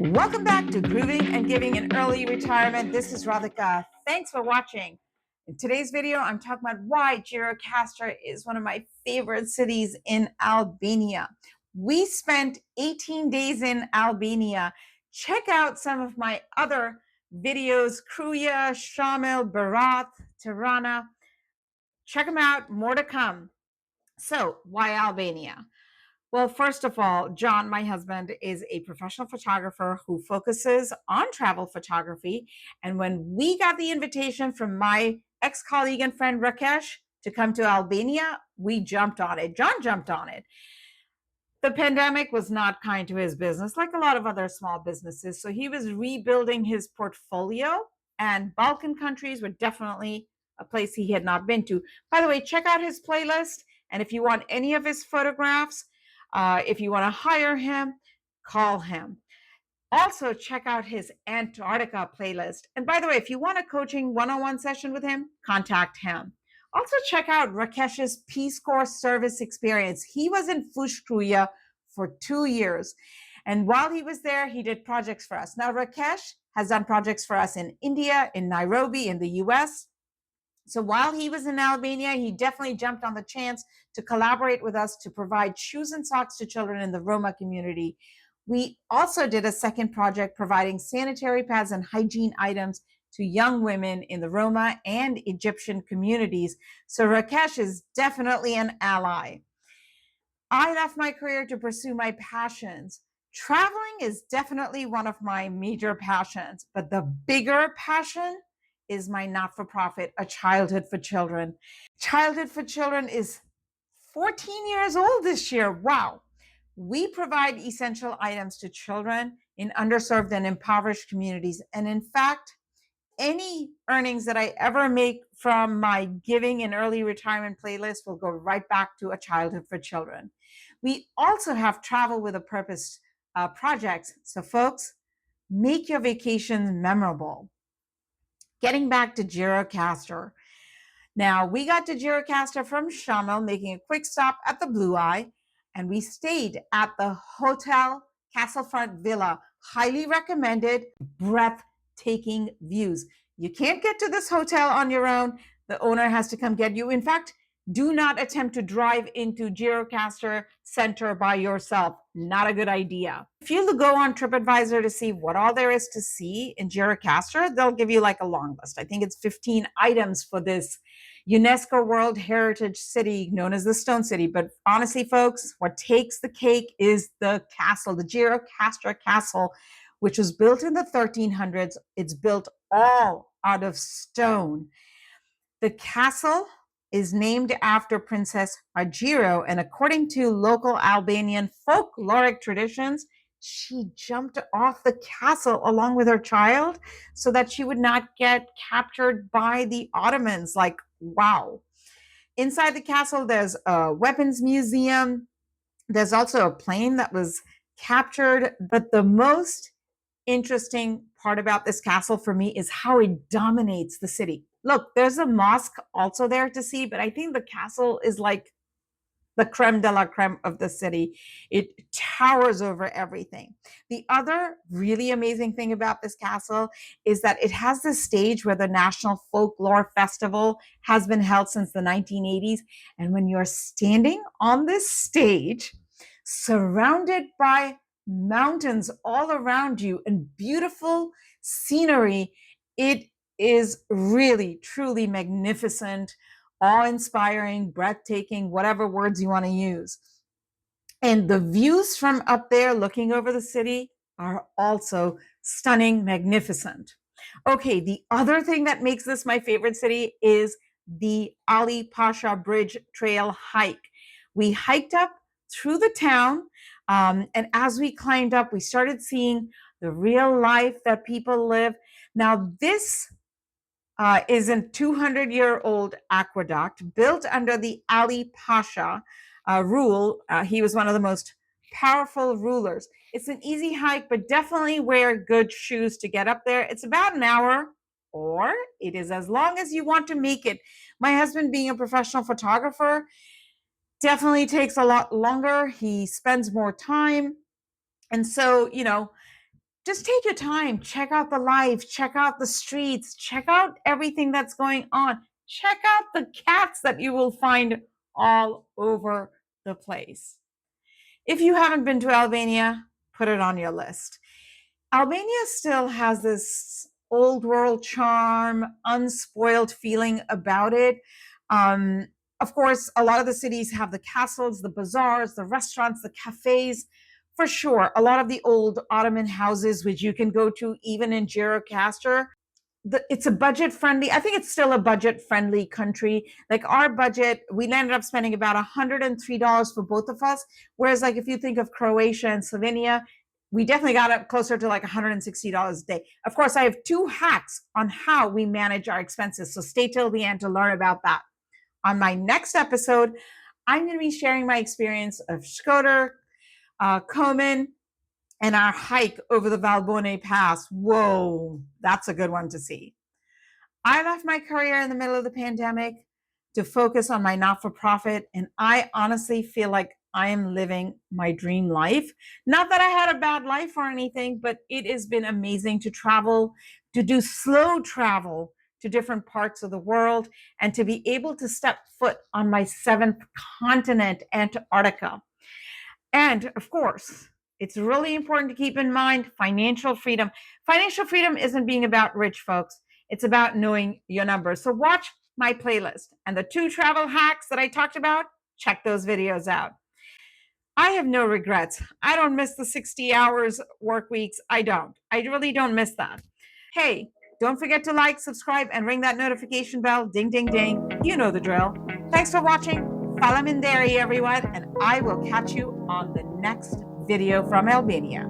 Welcome back to Grooving and Giving in Early Retirement. This is Radhika. Thanks for watching. In today's video, I'm talking about why Gjirokastër is one of my favorite cities in Albania. We spent 18 days in Albania. Check out some of my other videos, Kruja, Shamil, Berat, Tirana. Check them out, more to come. So, why Albania? Well, first of all, John, my husband, is a professional photographer who focuses on travel photography. And when we got the invitation from my ex-colleague and friend Rakesh to come to Albania, we jumped on it. John jumped on it. The pandemic was not kind to his business, like a lot of other small businesses. So he was rebuilding his portfolio, and Balkan countries were definitely a place he had not been to. By the way, check out his playlist. And if you want any of his photographs, if you want to hire him, call him. Also, check out his Antarctica playlist. And by the way, if you want a coaching one-on-one session with him, contact him. Also, check out Rakesh's Peace Corps service experience. He was in Fushkruya for 2 years. And while he was there, he did projects for us. Now, Rakesh has done projects for us in India, in Nairobi, in the US. So while he was in Albania, he definitely jumped on the chance to collaborate with us to provide shoes and socks to children in the Roma community. We also did a second project providing sanitary pads and hygiene items to young women in the Roma and Egyptian communities. So Rakesh is definitely an ally. I left my career to pursue my passions. Traveling is definitely one of my major passions, but the bigger passion is my not-for-profit, A Childhood for Children. Childhood for Children is 14 years old this year. Wow. We provide essential items to children in underserved and impoverished communities. And in fact, any earnings that I ever make from my giving and early retirement playlist will go right back to A Childhood for Children. We also have Travel with a Purpose projects. So folks, make your vacations memorable. Getting back to Gjirokastër. Now, we got to Gjirokastër from Shamil, making a quick stop at the Blue Eye, and we stayed at the Hotel Castlefront Villa. Highly recommended, breathtaking views. You can't get to this hotel on your own. The owner has to come get you. In fact, do not attempt to drive into Gjirokastër Center by yourself. Not a good idea. If you go on TripAdvisor to see what all there is to see in Gjirokastër, they'll give you like a long list. I think it's 15 items for this UNESCO World Heritage City known as the Stone City. But honestly, folks, what takes the cake is the castle, the Gjirokastër Castle, which was built in the 1300s. It's built all out of stone. The castle is named after Princess Gjiro, and according to local Albanian folkloric traditions, she jumped off the castle along with her child so that she would not get captured by the Ottomans. Like, wow. Inside the castle, there's a weapons museum. There's also a plane that was captured. But the most interesting part about this castle for me is how it dominates the city. Look, there's a mosque also there to see, but I think the castle is like the creme de la creme of the city. It towers over everything. The other really amazing thing about this castle is that it has this stage where the National Folklore Festival has been held since the 1980s. And when you're standing on this stage, surrounded by mountains all around you and beautiful scenery, it is really, truly magnificent, awe-inspiring, breathtaking, whatever words you want to use. And the views from up there looking over the city are also stunning, magnificent. Okay, the other thing that makes this my favorite city is the Ali Pasha Bridge trail hike. We hiked up through the town, and as we climbed up, we started seeing the real life that people live. Now, this is a 200-year-old aqueduct built under the Ali Pasha rule. He was one of the most powerful rulers. It's an easy hike, but definitely wear good shoes to get up there. It's about an hour, or it is as long as you want to make it. My husband, being a professional photographer, definitely takes a lot longer. He spends more time. And so, just take your time, check out the life, check out the streets, check out everything that's going on. Check out the cats that you will find all over the place. If you haven't been to Albania, put it on your list. Albania still has this old world charm, unspoiled feeling about it. Of course, a lot of the cities have the castles, the bazaars, the restaurants, the cafes. For sure, a lot of the old Ottoman houses, which you can go to even in Gjirokastër, it's a budget friendly. I think it's still a budget friendly country. Like our budget, we landed up spending about $103 for both of us. Whereas, like, if you think of Croatia and Slovenia, we definitely got up closer to like $160 a day. Of course, I have 2 hacks on how we manage our expenses. So stay till the end to learn about that. On my next episode, I'm going to be sharing my experience of Shkodër, Komen, and our hike over the Valbonne Pass. Whoa, that's a good one to see. I left my career in the middle of the pandemic to focus on my not-for-profit, and I honestly feel like I am living my dream life. Not that I had a bad life or anything, but it has been amazing to travel, to do slow travel to different parts of the world, and to be able to step foot on my 7th continent, Antarctica. And of course, it's really important to keep in mind financial freedom. Financial freedom isn't being about rich folks. It's about knowing your numbers. So watch my playlist, and the 2 travel hacks that I talked about, check those videos out. I have no regrets. I don't miss the 60 hours work weeks. I really don't miss that. Hey, don't forget to like, subscribe, and ring that notification bell. Ding, ding, ding. You know the drill. Thanks for watching. Fala Minderi, everyone, and I will catch you on the next video from Albania.